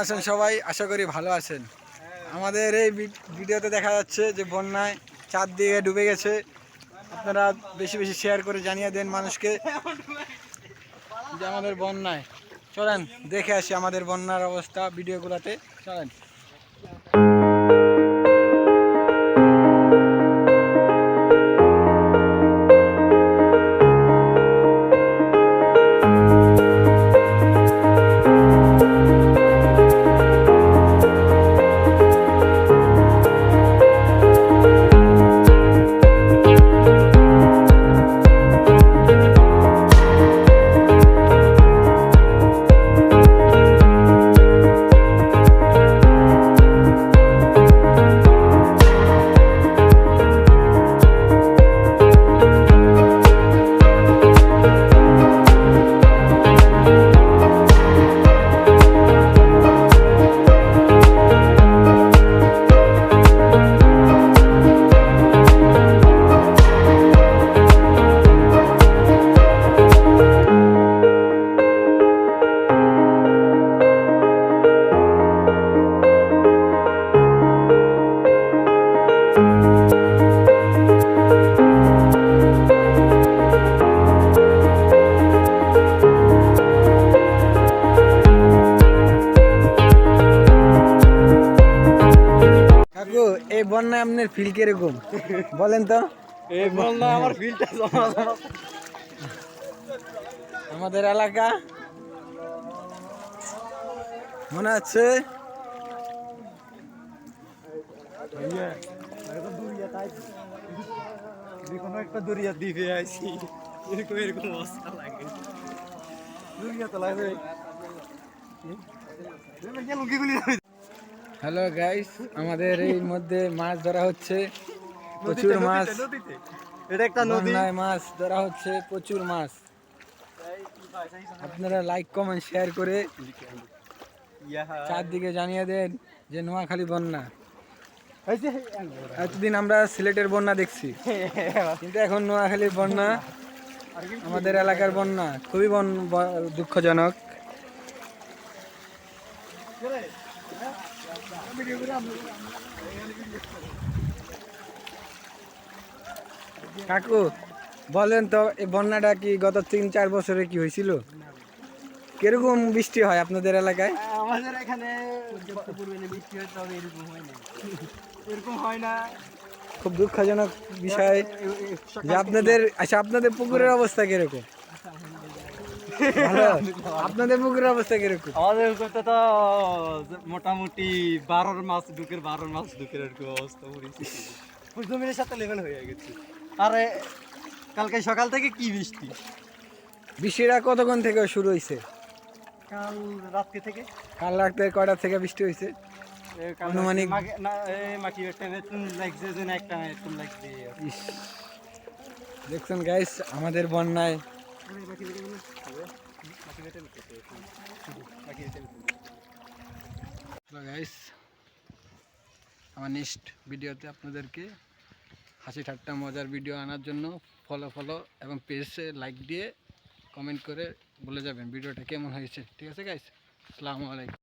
আছেন সবাই? আশা করি ভালো আছেন। আমাদের এই ভিডিওতে দেখা যাচ্ছে যে বন্যায় চারদিকে ডুবে গেছে। আপনারা বেশি বেশি শেয়ার করে জানিয়ে দেন মানুষকে যে আমাদের বন্যায়। চলেন দেখে আসি আমাদের বন্যার অবস্থা ভিডিওগুলোতে। চলেন। এই বন্যায় আপনার ফিল কিরকম বলেন তো? এই বন্যা আমার ফিলটা আমাদের এলাকা মনে হচ্ছে কোনো একটা দরিয়া দ্বীপে আছি, এরকম এরকম অবস্থা লাগে। দরিয়া তো লাগে। হ্যালো গাইস, আমাদের এই মধ্যে মাছ ধরা হচ্ছে, প্রচুর মাছ। এটা একটা নদী, বন্যায় মাছ ধরা হচ্ছে, প্রচুর মাছ। আপনারা লাইক কমেন্ট শেয়ার করে চারদিকে জানিয়ে দেন যে নোয়াখালী বন্যা। এতদিন আমরা সিলেটের বন্যা দেখছি, কিন্তু এখন নোয়াখালীর বন্যা, আমাদের এলাকার বন্যা খুবই দুঃখজনক। কাকু বলেন তো, এই বন্যাটা কি গত 3-4 বছরে কি হয়েছিল? কিরকম বৃষ্টি হয় আপনাদের এলাকায়? আমাদের এখানে বৃষ্টি হয়, তবে এরকম হয় না। খুব দুঃখজনক বিষয় যে আপনাদের পুকুরের অবস্থা কিরকম? আপনাদের পুকুরের অবস্থা কিরকম? আমাদের করতে তো মোটামুটি 12 মাস ঢুকের এরকম অবস্থা জমির সাথে লেভেল হয়ে গেছে। আরে কালকে সকাল থেকে কি বৃষ্টি! বৃষ্টিটা কতক্ষণ থেকে শুরু হয়েছে? কাল রাত্রি থেকে। কাল রাতে কয়টা থেকে বৃষ্টি হয়েছে আনুমানিক? দেখছেন গাইস, আমাদের বন্যায় গাইস, আমার নেক্সট ভিডিওতে আপনাদেরকে হাসি ঠাট্টা মজার ভিডিও আনার জন্য ফলো এবং পেজে লাইক দিয়ে কমেন্ট করে বলে যাবেন ভিডিওটা কেমন হয়েছে। ঠিক আছে গাইস, আসসালামু আলাইকুম।